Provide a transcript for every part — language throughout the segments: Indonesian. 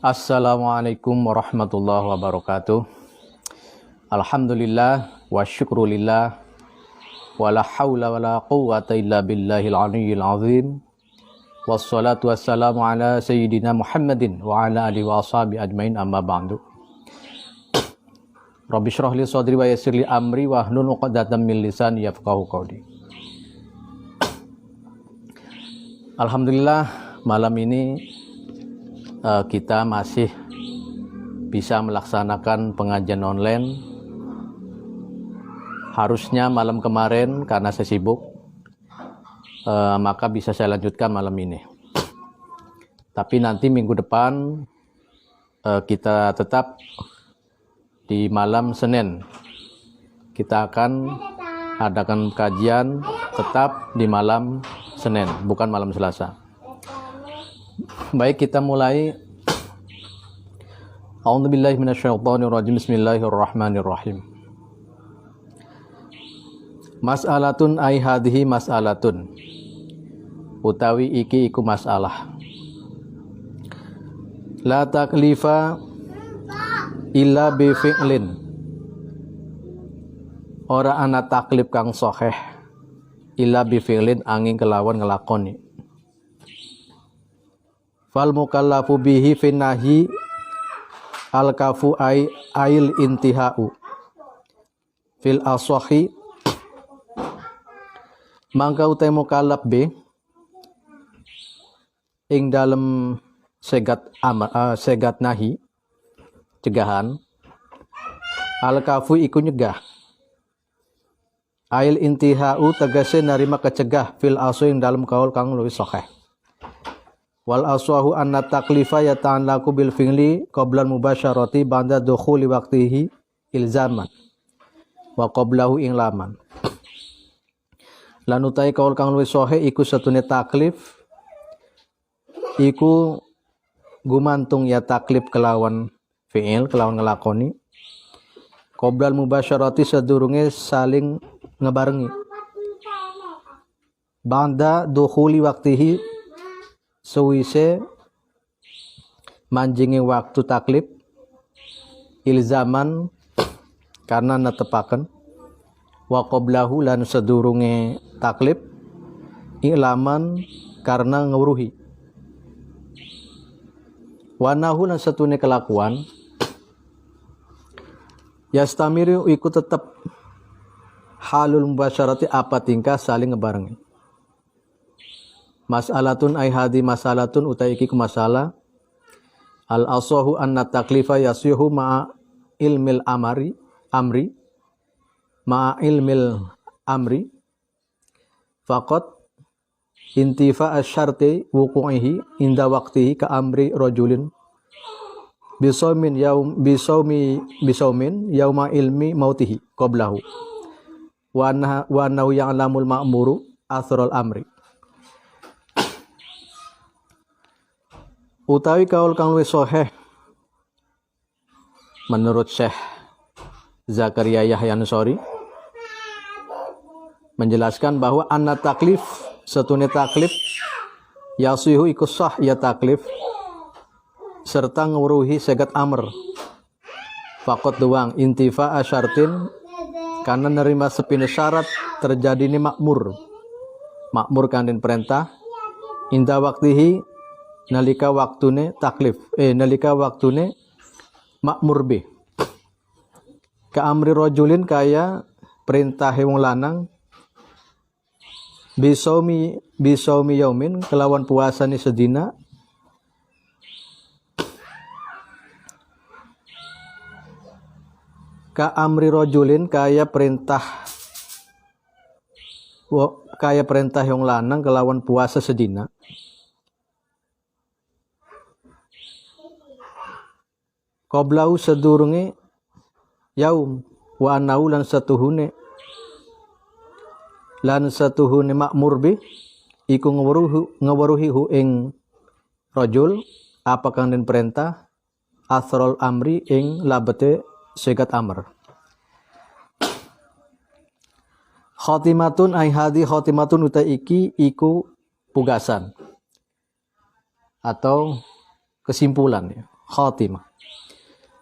Assalamualaikum warahmatullahi wabarakatuh. Alhamdulillah wa syukrulillah wa la hawla wa la quwwata illa billahil aliyyil azim. Wassalatu wassalamu ala sayyidina Muhammadin wa ala alihi wa ashabi ajmain amma ba'du. Rabbi shrah li sadri wa yassir li amri wa hlul 'uqdatam min lisani yafqahu qawli. Alhamdulillah malam ini kita masih bisa melaksanakan pengajian online. Harusnya malam kemarin karena saya sibuk, maka bisa saya lanjutkan malam ini. Tapi nanti minggu depan kita tetap di malam Senin. Kita akan adakan kajian tetap di malam Senin, bukan malam Selasa. Baik, kita mulai. A'udzubillahi minasyaitonirrajim. Bismillahirrahmanirrahim. Mas'alatun ai hadhihi mas'alatun. Utawi iki iku masalah. La taklifa illa bi fi'lin. Ora ana taklif kang sahih illa bi fi'lin angin kelawan ngelakoni. Fal mukallafu bihi finnahi al kafu ail intihau fil asahi. Mangka utai mukallaf be ing dalem segat nahi cegahan, al kafu iku nyegah, ail intihau tegese narima kecegah fil asahi ing dalem kaul kang luwih sahih. Wal aswahu anna taklifa yata'allaqu bil fi'li qabla mubasyarati ba'da dukhuli waqtihi ilzaman wa qablahu inglaman. Lan utai kaul kang luwih sahih iku satune taklif iku gumantung ya taklif kelawan fi'il, kelawan ngelakoni qabla mubasyarati sadurunge saling ngebarengi ba'da dukhuli waqtihi sewise manjingi waktu taklif ilzaman karena netepaken wa qablahu lan sedurunge taklif ilaman karena ngewruhi wa nahu lan satune kelakuan yastamiru iku tetep halul mubasyarati apa tingkah saling ngebarengi. Mas'alatun ai hadi masalatun utai iki ku masalah al asahu anna taklifa yasihu ma'a ilmil amri ma'a ilmil amri faqat intifa asyarti wuqu'ihi inda waqtihi ka amri rajulin bisaumin yauma ilmi mautihi qablahu wa annahu ya'lamul ma'muru athral amri. Utawi kaul kang luwih sahih menurut Syekh Zakaria Yahya Ansori menjelaskan bahwa anna taklif satune taklif yasihu iku sah ya taklif serta ngewruhi segat amr faqat doang intifa asyartin karena nerima sepine syarat terjadi ini makmur kanten perintah inda waktihi nalika waktune taklif nalika waktune makmur be ka amri rajulin kaya perintah wong lanang bisaumi yaumin kelawan puasane sedina ka amri rajulin kaya perintah wong lanang kelawan puasa sedina qablahu sedurunge yaum wa anau lan satuhune makmur bi iku ngewruhi hu ing rajul apa kang den perintah asrul amri ing labete segat amr. Khotimatun ai hadi khotimatun uta iki iku pugasan atau kesimpulan ya. khatimah.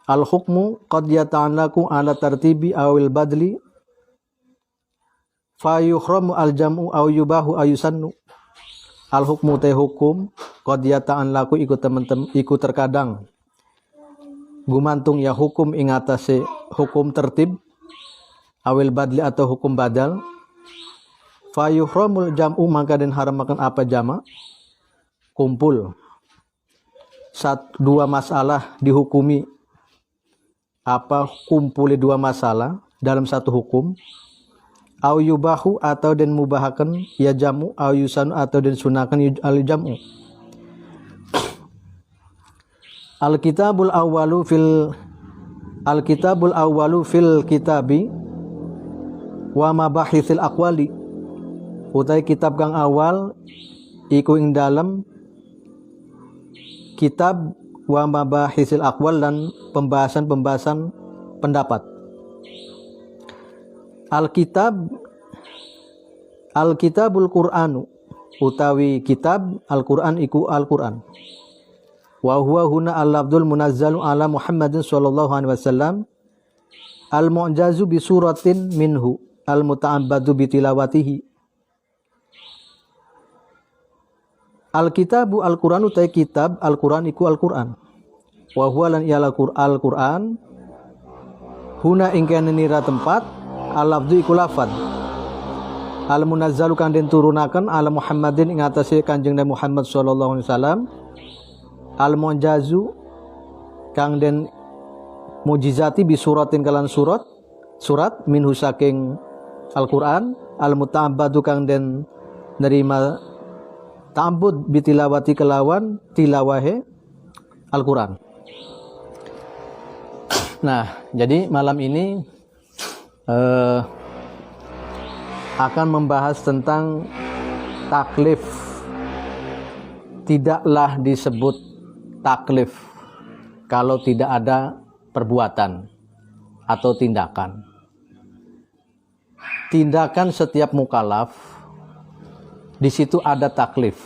Al-hukmu qad yata'allaku ala tartibi awil badli fa yuhramu al-jam'u aw yubahu ayusannu. Al-hukmu te hukum qad yata'allaku ikut teman-teman ikut terkadang gumantung ya hukum ing atase hukum tertib awil badli atau hukum badal fa yuhramul jam'u maka den haramakan apa jama kumpul dua masalah dihukumi apa kumpuli dua masalah dalam satu hukum au yubahu atau den mubahakan ya jamu au yusanu atau den sunakan al jamu. Al-kitabul awwalu fil kitabi wa mabahithil aqwali utai kitab kang awal iku ing dalem kitab wa mabahisil aqwal dan pembahasan pendapat. Alkitabul Qur'anu utawi kitab Al-Qur'an iku Al-Qur'an. Wa huwa huna al-lafdzul munazzalu ala Muhammadin sallallahu alaihi wasallam al-mu'jazu bi suratin minhu al-muta'abbadu bi tilawatihi. Al-kitabu Al-Qur'an utai kitab Al-Qur'an iku Al-Qur'an. Wa huwa lan ya'al Al-Qur'an huna ingkana nira tempat al-lafdhu iku lafad. Al-munazzalu kang den turunaken ala Muhammadin ing atase Kanjeng Nabi Muhammad sallallahu alaihi wasallam. Al-mu'jazu kang den mujizati bi suratin kalan surat minhu saking Al-Qur'an al-muta'abbadu kang den nerima ta'abbud bitilawati kelawan tilawahe Al-Qur'an. Nah, jadi malam ini akan membahas tentang taklif. Tidaklah disebut taklif kalau tidak ada perbuatan atau tindakan. Tindakan setiap mukallaf di situ ada taklif.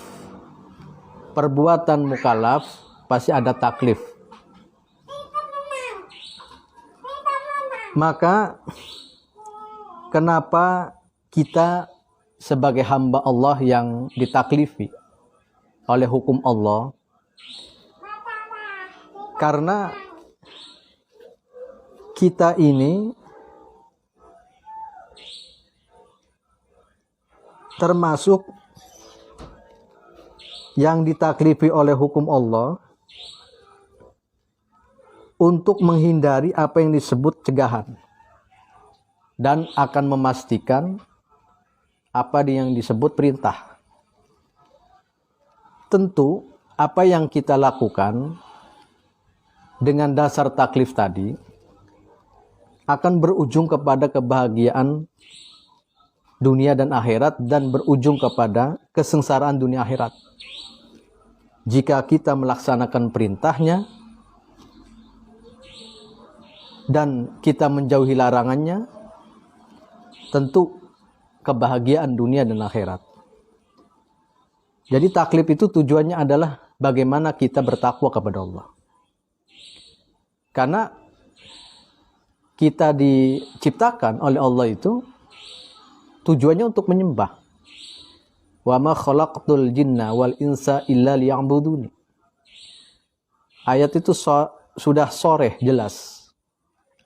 Perbuatan mukallaf pasti ada taklif. Maka kenapa kita sebagai hamba Allah yang ditaklifi oleh hukum Allah? Karena kita ini termasuk yang ditaklifi oleh hukum Allah untuk menghindari apa yang disebut cegahan dan akan memastikan apa yang disebut perintah. Tentu apa yang kita lakukan dengan dasar taklif tadi akan berujung kepada kebahagiaan dunia dan akhirat dan berujung kepada kesengsaraan dunia akhirat. Jika kita melaksanakan perintahnya dan kita menjauhi larangannya, tentu kebahagiaan dunia dan akhirat. Jadi taklif itu tujuannya adalah bagaimana kita bertakwa kepada Allah. Karena kita diciptakan oleh Allah itu tujuannya untuk menyembah. Wa ma khalaqtul jinna wal insa illa liya'buduni. Ayat itu sudah soreh jelas.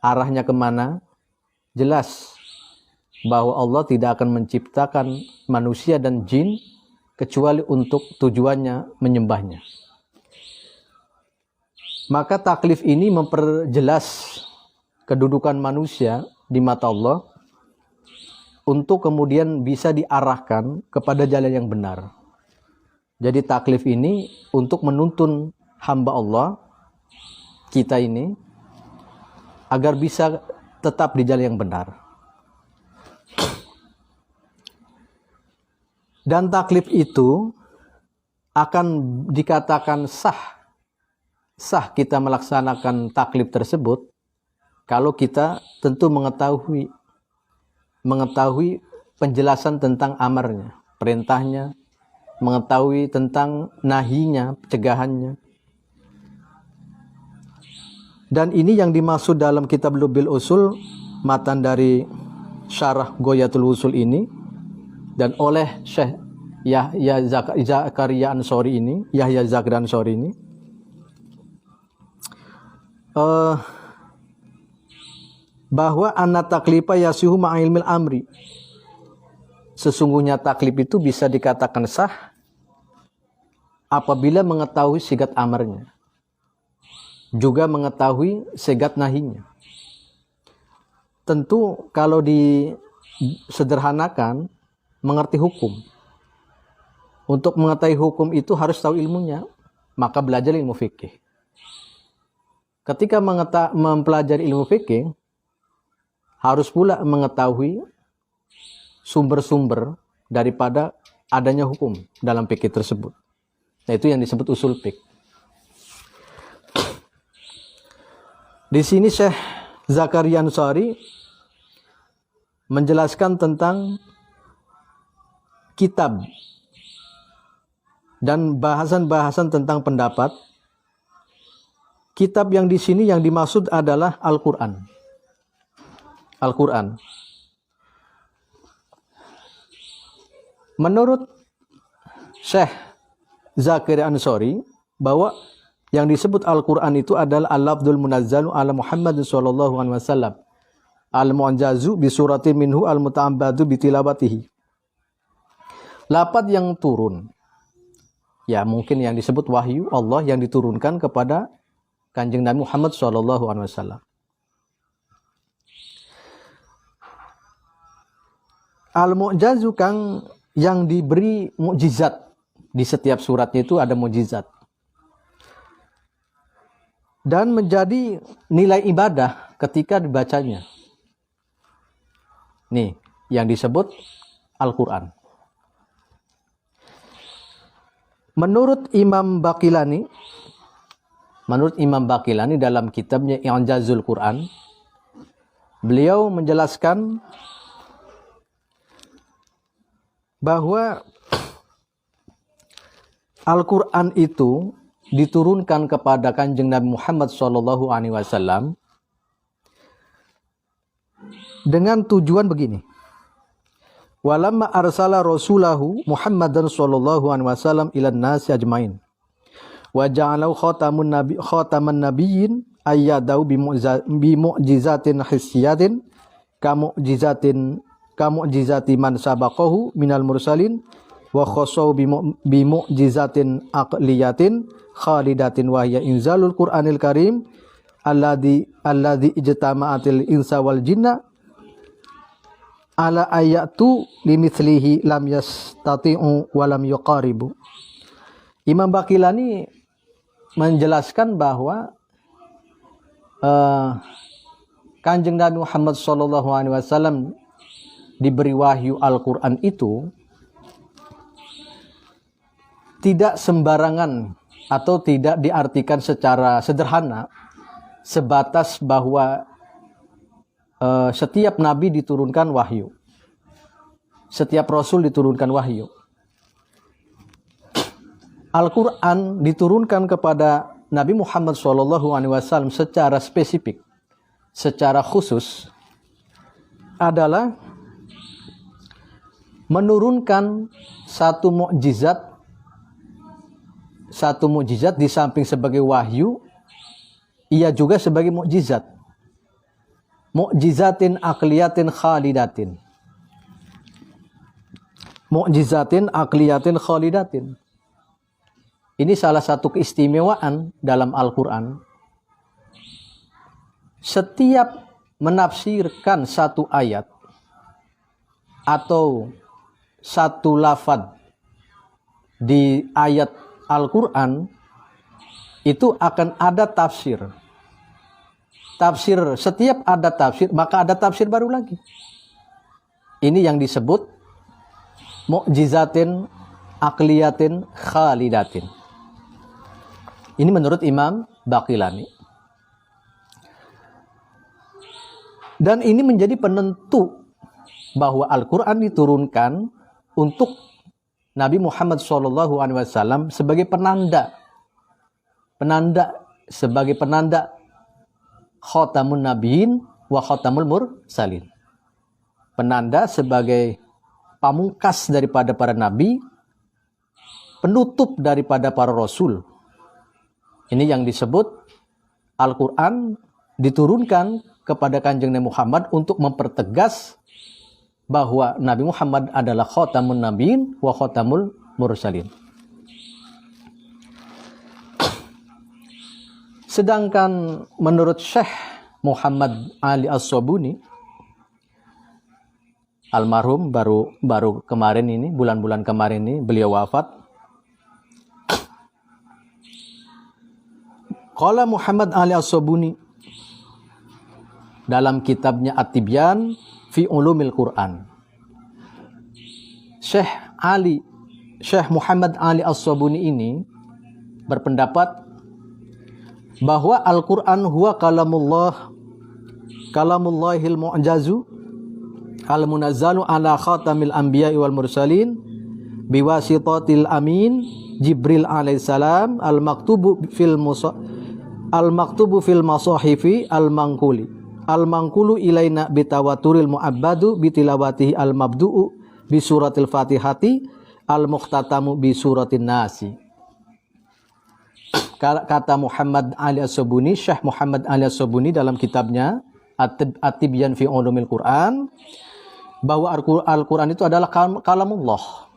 Arahnya kemana? Jelas bahwa Allah tidak akan menciptakan manusia dan jin kecuali untuk tujuannya menyembahnya. Maka taklif ini memperjelas kedudukan manusia di mata Allah untuk kemudian bisa diarahkan kepada jalan yang benar. Jadi taklif ini untuk menuntun hamba Allah, kita ini, agar bisa tetap di jalan yang benar. Dan taklif itu akan dikatakan sah kita melaksanakan taklif tersebut kalau kita tentu mengetahui penjelasan tentang amarnya, perintahnya, mengetahui tentang nahinya, cegahannya. Dan ini yang dimaksud dalam kitab Lubil Usul, matan dari Syarah Ghoyatul Usul ini, dan oleh Syekh Yahya Zakaria Ansori ini, Yahya Zakaria Ansori ini, bahwa anna taklifa yasihu ma'ilmil amri. Sesungguhnya taklif itu bisa dikatakan sah apabila mengetahui sigat amarnya, juga mengetahui sigat nahinya. Tentu kalau disederhanakan, mengerti hukum. Untuk mengetahui hukum itu harus tahu ilmunya, maka belajar ilmu fikih. Ketika mempelajari ilmu fikih, harus pula mengetahui sumber-sumber daripada adanya hukum dalam fikih tersebut. Nah, itu yang disebut usul fikih. Di sini Syekh Zakaria Ansori menjelaskan tentang kitab dan bahasan-bahasan tentang pendapat. Kitab yang di sini yang dimaksud adalah Al-Quran. Al-Quran. Menurut Syekh Zakaria Ansori, bahwa yang disebut Al-Quran itu adalah Al-Lafdul Munazzalu ala Muhammad sallallahu alaihi wasallam, Al-Mu'jazu bi suratin minhu al-muta'abbadu bi tilawatihi. Lafaz yang turun, ya mungkin yang disebut wahyu Allah yang diturunkan kepada Kanjeng Nabi Muhammad SAW. Al-Mu'jazu kang yang diberi mukjizat. Di setiap suratnya itu ada mukjizat. Dan menjadi nilai ibadah ketika dibacanya. Nih, yang disebut Al-Quran. Menurut Imam Baqilani dalam kitabnya I'jazul Quran, beliau menjelaskan bahwa Al-Quran itu diturunkan kepada Kanjeng Nabi Muhammad SAW dengan tujuan begini. Walamma arsala rasulahu Muhammadan sallallahu alaihi wasallam ilan nasi ajmain wa ja'alahu khataman nabiyyin ayyadahu bi mu'jizatin hissiyatin kamu'jizati man sabaqahu minal mursalin wa khassahu bi mu'jizatin aqliyatin khalidatin wa hiya inzalul Qur'anil Karim alladhi ijtama'atil insa wal jinna ala ayatu limithlihi lam yastati'u wa lam yuqaribu. Imam Baqilani menjelaskan bahwa Kanjeng Nabi Muhammad SAW diberi wahyu Al-Quran itu tidak sembarangan atau tidak diartikan secara sederhana sebatas bahwa setiap nabi diturunkan wahyu. Setiap rasul diturunkan wahyu. Al-Quran diturunkan kepada Nabi Muhammad SAW secara spesifik, secara khusus, adalah menurunkan satu mukjizat di samping sebagai wahyu, ia juga sebagai mukjizat. Mu'jizatin aqliyatin khalidatin. Mu'jizatin aqliyatin khalidatin. Ini salah satu keistimewaan dalam Al-Quran. Setiap menafsirkan satu ayat atau satu lafaz di ayat Al-Quran, itu akan ada tafsir. Setiap ada tafsir, maka ada tafsir baru lagi. Ini yang disebut mu'jizatin aqliyatin khalidatin. Ini menurut Imam Baqilani. Dan ini menjadi penentu bahwa Al-Quran diturunkan untuk Nabi Muhammad SAW sebagai penanda, sebagai penanda khatamun nabiyyin wa khatamul mursalin. Penanda sebagai pamungkas daripada para nabi, penutup daripada para rasul. Ini yang disebut Al-Quran diturunkan kepada Kanjeng Nabi Muhammad untuk mempertegas bahwa Nabi Muhammad adalah khatamun nabiyyin wa khatamul mursalin. Sedangkan menurut Syekh Muhammad Ali As-Sabuni, almarhum baru kemarin ini, bulan-bulan kemarin ini beliau wafat. Qala Muhammad Ali As-Sabuni dalam kitabnya At-Tibyan fi Ulumil Quran. Syekh Muhammad Ali As-Sabuni ini berpendapat bahwa Al-Quran huwa kalamullahil mu'jazu al-munazzalu ala khatamil anbiya'i wal mursalin biwasitatil amin Jibril alaihissalam al-maktubu fil masahifi al-manqulu ilaina bitawaturil mu'abbadu bitilawatihi al-mabdu'u bisuratil fatihati al-mukhtatamu bisuratin nasi. Kata Muhammad Ali As-Sabuni, Syekh Muhammad Ali As-Sabuni dalam kitabnya At-Tibyan fi Ulumil Quran, bahwa Al-Quran itu adalah kalamullah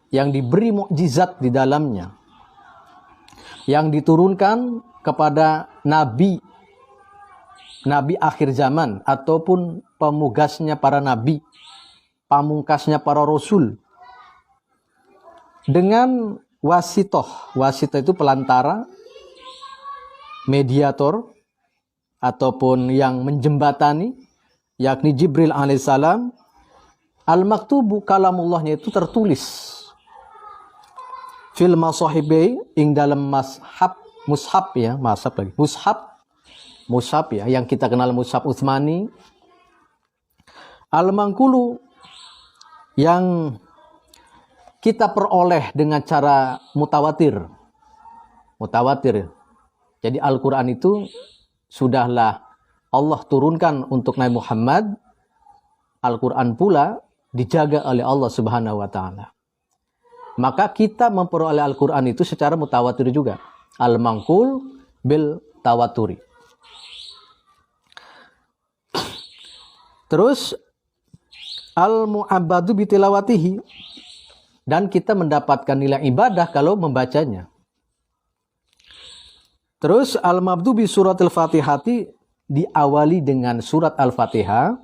yang diberi mukjizat di dalamnya, yang diturunkan kepada nabi akhir zaman ataupun pemugasnya para nabi, pamungkasnya para rasul, dengan wasitoh itu pelantara, mediator, ataupun yang menjembatani, yakni Jibril alaihissalam. Al-maktubu kalamullahnya itu tertulis fil masahibi ing dalam mushaf ya, yang kita kenal mushaf Utsmani. Al-manqulu yang kita peroleh dengan cara mutawatir. Jadi Al-Quran itu sudahlah Allah turunkan untuk Nabi Muhammad. Al-Quran pula dijaga oleh Allah Subhanahu wa Ta'ala. Maka kita memperoleh Al-Quran itu secara mutawatir juga. Al-manqul bil tawaturi. Terus al-mu'abbadu bitilawatihi, dan kita mendapatkan nilai ibadah kalau membacanya. Terus al-mabdu bi suratil fatihati, diawali dengan surat Al-Fatihah,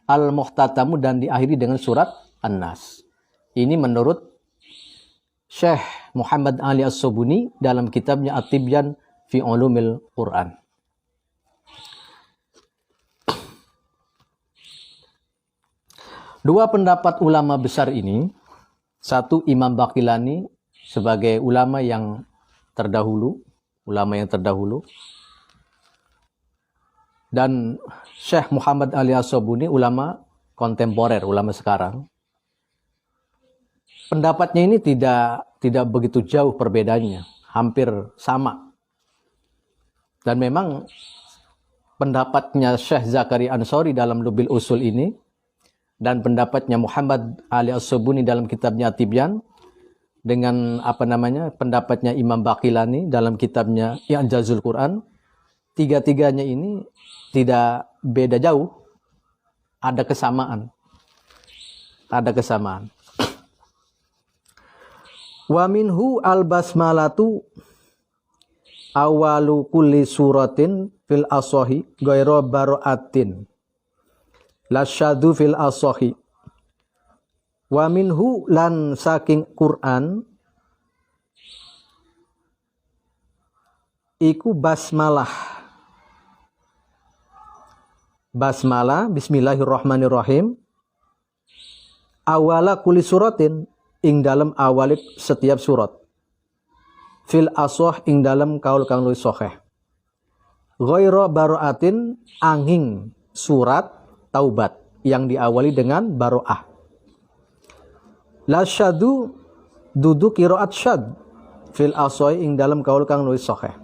al-muhtatamu, dan diakhiri dengan surat An-Nas. Ini menurut Syekh Muhammad Ali As-Sabuni dalam kitabnya At-Tibyan fi Ulumil Quran. Dua pendapat ulama besar ini, satu Imam Baqillani sebagai ulama yang terdahulu, dan Syekh Muhammad Ali As-Sabuni ulama kontemporer, ulama sekarang. Pendapatnya ini tidak begitu jauh perbedaannya, hampir sama. Dan memang pendapatnya Syekh Zakaria Ansori dalam Lubil Usul ini, dan pendapatnya Muhammad Ali As-Sabuni dalam kitabnya At-Tibyan, dengan pendapatnya Imam Baqillani dalam kitabnya I'jazul Quran, tiga-tiganya ini tidak beda jauh, ada kesamaan. Wa minhu al-basmalatu awalu kulli suratin fil asahi ghairu bara'atin lasyadu fil asahi. Wa minhu, lan saking Quran iku basmalah bismillahirrahmanirrahim, awala kulli suratin, ing dalam awalip setiap surat, fil asah, ing dalam kaul kang luwih sahih, ghairu bara'atin, angin surat Taubat yang diawali dengan baro'ah. La syadu, dudu qiraat syad, fil asoi, ing dalam kaul kang luwih sahih.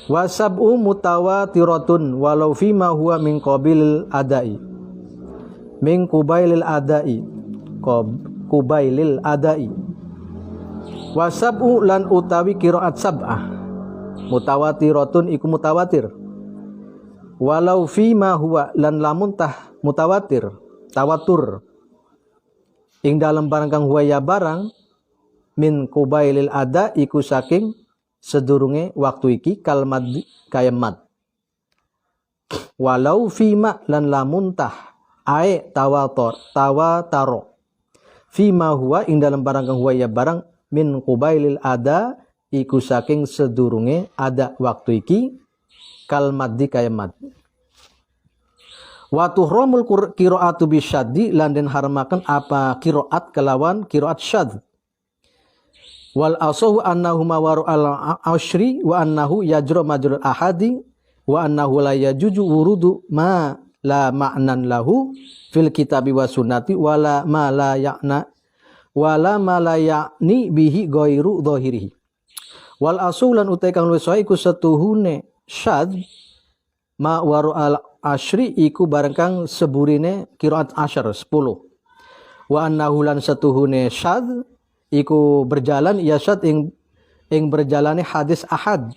Wa sab'u mutawatiratun walau fima huwa min qabilil adai. Min qubailil adai. Qubailil adai. Wa sab'u lan utawi qiraat sab'ah. Mutawatiratun iku mutawatir. Walau fima huwa lan lamun tah mutawatir, tawatur. Ing dalam barang kang huwa ya barang min qubailil ada iku saking sedurunge waktu iki kalmad kaya mad. Walau fima lan lamun tah ae tawataro. Fima huwa ing dalam barang kang huwa ya barang min qubailil ada iku saking sedurunge ada waktu iki kalmad kaya mad. Wa tuhramul qiraatu bisyaddi lan den haramaken apa qiraat kelawan qiraat syadz. Wal asahu annahu mawaru al ashri wa annahu yajra majrul ahadi wa annahu la yajuju wurudu ma la ma'nan lahu fil kitabi wa sunnati wala ma la ya'ni bihi ghairu dhahirihi. Wal asulan utai kang luwih sae iku setuhune syadz ma waru al ashri iku barang kang seburine qiraat asyar 10. Wa annahu lan setuhune syadz iku berjalan ya syadz ing berjalane hadis ahad.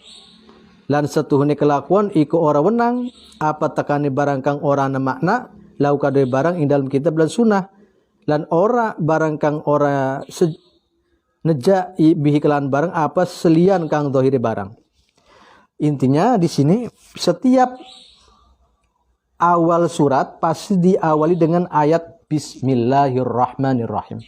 Lan setuhune kelakuan iku ora wenang apa tekane barang kang ora ana makna lau kadhe barang ing dalam kitab lan sunah. Lan ora barang kang ora neja bihi kelan barang apa selian kang zahire barang. Intinya di sini setiap awal surat pasti diawali dengan ayat Bismillahirrahmanirrahim.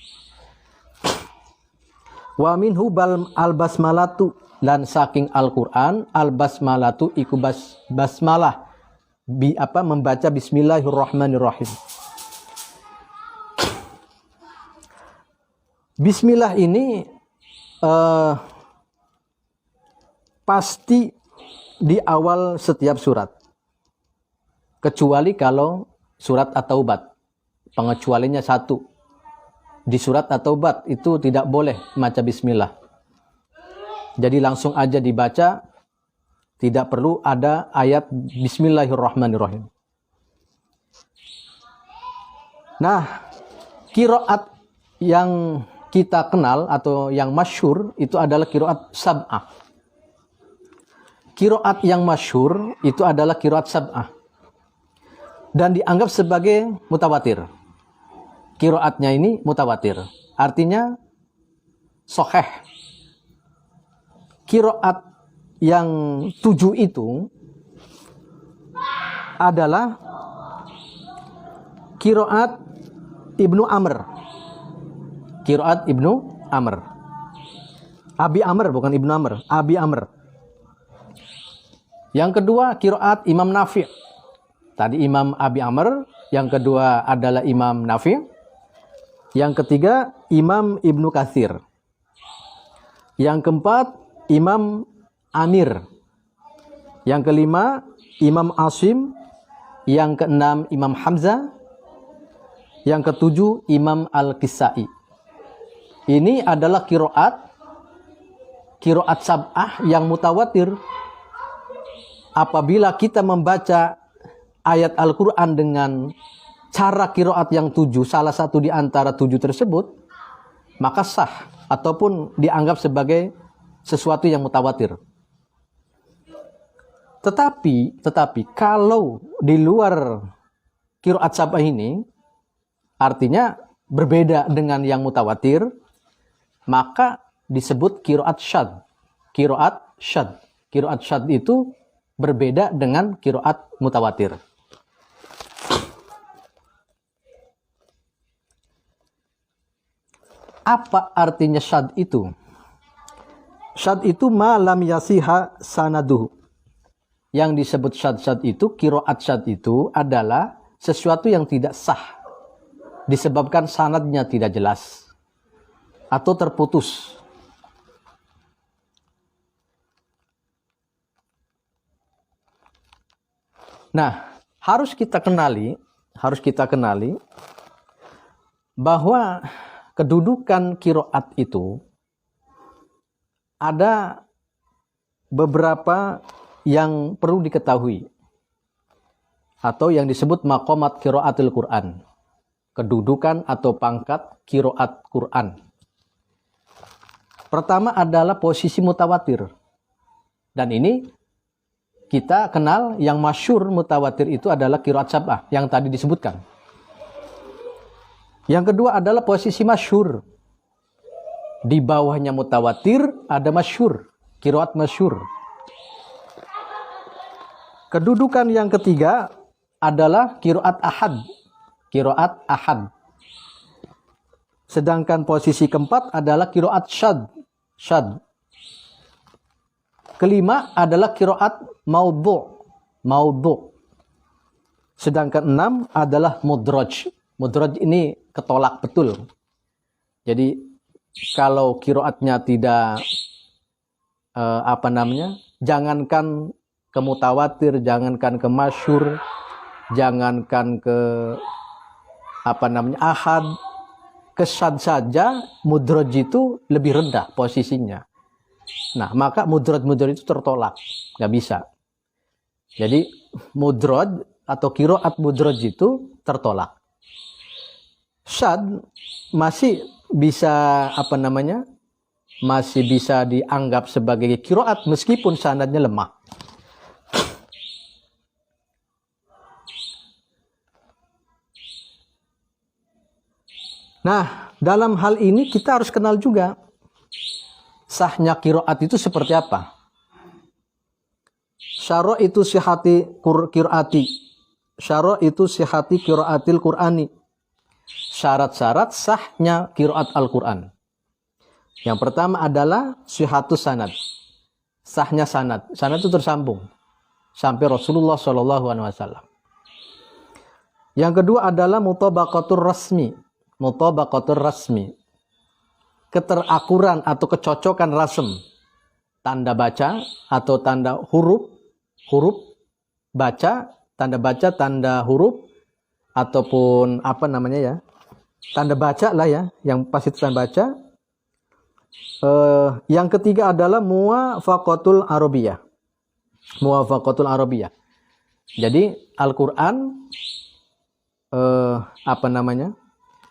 Wa minhu al-basmalatu lan saking Al-Qur'an al-basmalatu iku basmalah membaca Bismillahirrahmanirrahim. Bismillah ini pasti di awal setiap surat. Kecuali kalau surat At-Taubah. Pengecualiannya satu. Di surat At-Taubah itu tidak boleh baca bismillah. Jadi langsung aja dibaca. Tidak perlu ada ayat Bismillahirrahmanirrahim. Nah, qiraat yang kita kenal atau yang masyhur itu adalah qiraat sab'ah. Qiraat yang masyhur itu adalah qiraat sab'ah. Dan dianggap sebagai mutawatir. Qiraatnya ini mutawatir. Artinya sahih. Qiraat yang 7 itu adalah qiraat Ibnu Amr. Qiraat Ibnu Amr. Abi Amr bukan Ibnu Amr, Abi Amr. Yang kedua qiraat Imam Nafi'. Tadi Imam Abi Amr, yang kedua adalah Imam Nafi'. Yang ketiga Imam Ibnu Katsir. Yang keempat Imam Amir. Yang kelima Imam Asim. Yang keenam Imam Hamzah. Yang ketujuh Imam Al-Kisai. Ini adalah qiraat sab'ah yang mutawatir. Apabila kita membaca ayat Al-Quran dengan cara qiraat yang 7, salah satu di antara 7 tersebut, maka sah ataupun dianggap sebagai sesuatu yang mutawatir. Tetapi kalau di luar qiraat sab'ah ini, artinya berbeda dengan yang mutawatir, maka disebut qiraat syadz. Qiraat syadz. Qiraat syadz itu berbeda dengan qiraat mutawatir. Apa artinya syadz itu? Syadz itu ma lam yasiha sanaduhu. Yang disebut syadz itu, qiraat syadz itu adalah sesuatu yang tidak sah disebabkan sanadnya tidak jelas atau terputus. Nah, harus kita kenali bahwa kedudukan qiraat itu ada beberapa yang perlu diketahui atau yang disebut maqamat qiraatil Quran, kedudukan atau pangkat qiraat Quran. Pertama adalah posisi mutawatir. Dan ini kita kenal yang masyhur mutawatir itu adalah qiraat sab'ah yang tadi disebutkan. Yang kedua adalah posisi masyhur. Di bawahnya mutawatir ada masyhur, qiraat masyhur. Kedudukan yang ketiga adalah qiraat ahad. Qiraat ahad. Sedangkan posisi keempat adalah qiraat syad. Kelima adalah qiraat maudhu'. Sedangkan 6 adalah mudraj. Mudraj ini ketolak betul. Jadi kalau qiraatnya tidak jangankan ke mutawatir, jangankan ke masyhur, jangankan ke ahad, ke syad saja mudraj itu lebih rendah posisinya. Nah, maka mudraj itu tertolak, nggak bisa. Jadi mudraj atau qiraat mudraj itu tertolak. Syad masih bisa masih bisa dianggap sebagai qiraat meskipun sanadnya lemah. Nah, dalam hal ini kita harus kenal juga sahnya qiraat itu seperti apa. Syara' itu sihati qiraati. Syara' itu sihati qiraatil Qur'ani. Syarat-syarat sahnya qiraat Al-Qur'an. Yang pertama adalah sihatus sanad. Sahnya sanad. Sanad itu tersambung sampai Rasulullah SAW. Yang kedua adalah mutabaqatur rasmi. Mutabaqatur rasmi. Keterakuran atau kecocokan rasem. Tanda baca atau tanda huruf baca, tanda baca, tanda huruf, ataupun tanda baca lah ya, yang pasti tanda baca. Yang ketiga adalah muwafaqatul arabiyah. Muwafaqatul arabiyah. Jadi Al-Qur'an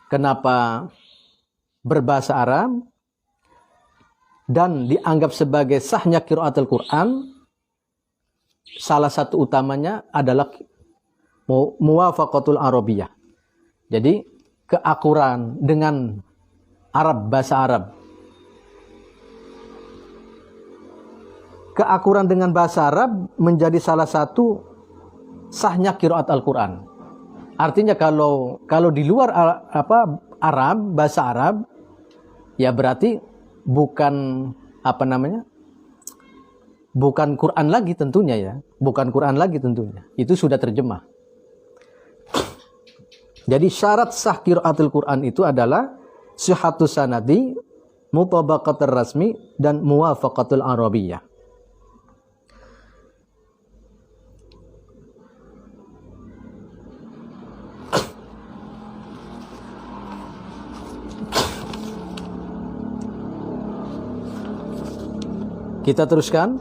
kenapa berbahasa Arab dan dianggap sebagai sahnya qiraat Al-Qur'an? Salah satu utamanya adalah muwafaqatul arabiyah. Jadi keakuran dengan Arab, bahasa Arab. Keakuran dengan bahasa Arab menjadi salah satu sahnya qiraat Al-Qur'an. Artinya kalau di luar Arab, bahasa Arab, ya berarti bukan bukan Quran lagi tentunya ya. Bukan Quran lagi tentunya. Itu sudah terjemah. Jadi syarat sah qiraatul Quran itu adalah sihhatus sanadi, mutabaqatur rasmi, dan muwafaqatul arabiyah. Kita teruskan.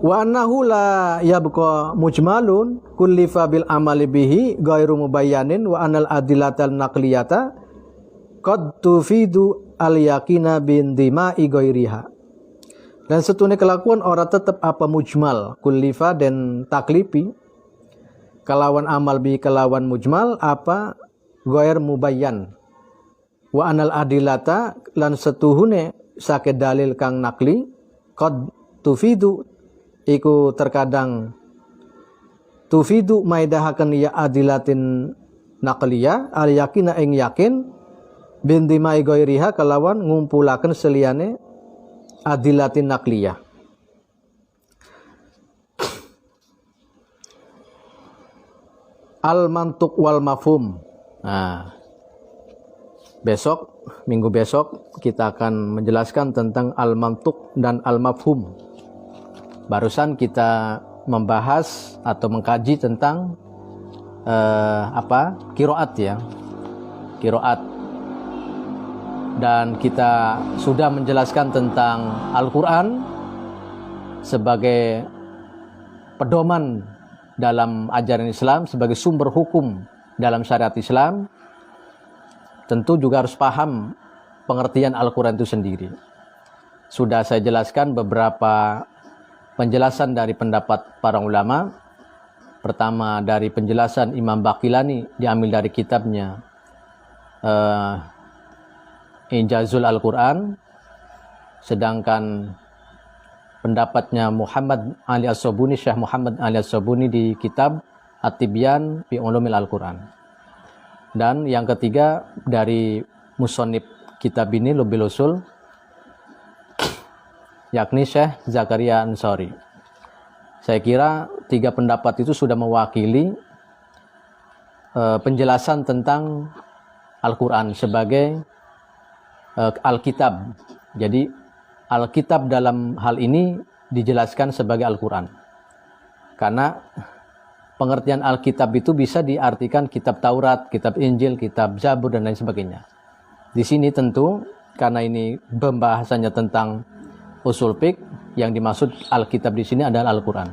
Wa annahu la yabqa mujmalun kullifa bil amali bihi ghairu mubayyanin wa anal adilatal naqliyata qad tufidu al yaqina bin dima'i ghairiha. Dan setune kelakuan ora tetep apa mujmal kullifa dan taklifi kelawan amal bi kelawan mujmal apa ghair mubayyan wa anal adilata lan setuhune sake dalil kang nakli qad tufidu iku terkadang tufidu maidahaken ya adilatin naqliyah al yakina ing yakin binti mai ghairiha kelawan ngumpulaken seliyane adilatin naqliyah. Al mantuq wal mafhum. Nah, minggu besok kita akan menjelaskan tentang al-mantuq dan al-mafhum. Barusan kita membahas atau mengkaji tentang qiraat ya. Qiraat. Dan kita sudah menjelaskan tentang Al-Qur'an, sebagai pedoman dalam ajaran Islam, sebagai sumber hukum dalam syariat Islam, tentu juga harus paham pengertian Al-Quran itu sendiri. Sudah saya jelaskan beberapa penjelasan dari pendapat para ulama. Pertama dari penjelasan Imam Baqilani, diambil dari kitabnya Injazul Al-Quran. Sedangkan pendapatnya Muhammad Ali As-Sabuni, Syekh Muhammad Ali As-Sabuni di kitab At-Tibyan fi Ulumil Al-Quran. Dan yang ketiga dari musonib kitab ini Lubil Usul, yakni Syekh Zakaria Ansari. Saya kira tiga pendapat itu sudah mewakili penjelasan tentang Al-Quran sebagai Alkitab. Jadi Alkitab dalam hal ini dijelaskan sebagai Al-Quran. Karena pengertian Alkitab itu bisa diartikan kitab Taurat, kitab Injil, kitab Zabur, dan lain sebagainya. Di sini tentu karena ini pembahasannya tentang usul fiqh, yang dimaksud Alkitab di sini adalah Al-Quran.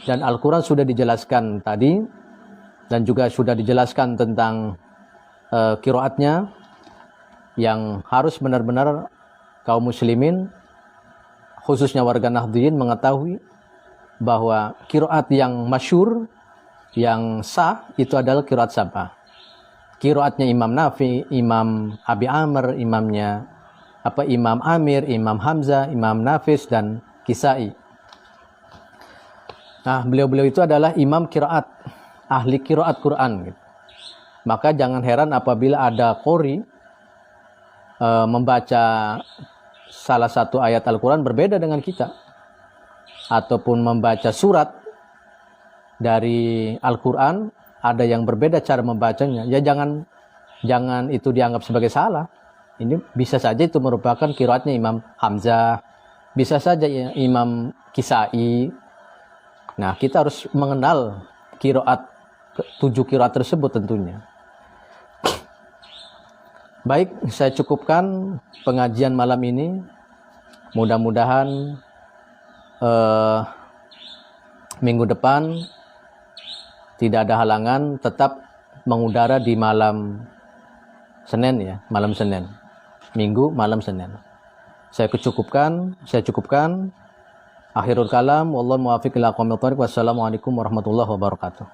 Dan Al-Quran sudah dijelaskan tadi, dan juga sudah dijelaskan tentang qiraatnya, yang harus benar-benar kaum muslimin, khususnya warga Nahdliyin, mengetahui bahwa qiraat yang masyhur, yang sah, itu adalah qiraat sab'ah. Qiraatnya Imam Nafi, Imam Abi Amr, Imam Amir, Imam Hamzah, Imam Nafis, dan Kisai. Nah, beliau-beliau itu adalah imam qiraat, ahli qiraat Quran. Maka jangan heran apabila ada qori membaca salah satu ayat Al-Quran berbeda dengan kita, ataupun membaca surat dari Al-Quran ada yang berbeda cara membacanya. Ya jangan itu dianggap sebagai salah. Ini bisa saja itu merupakan qiraatnya Imam Hamzah, bisa saja Imam Kisai. Nah, kita harus mengenal qiraat, 7 qiraat tersebut tentunya. Baik, saya cukupkan pengajian malam ini. Mudah-mudahan minggu depan tidak ada halangan, tetap mengudara di malam Senin ya, malam Senin. Minggu malam Senin. Saya cukupkan. Akhirul kalam, wallahu muwaffiq ila aqwamit thoriq. Wassalamualaikum warahmatullahi wabarakatuh.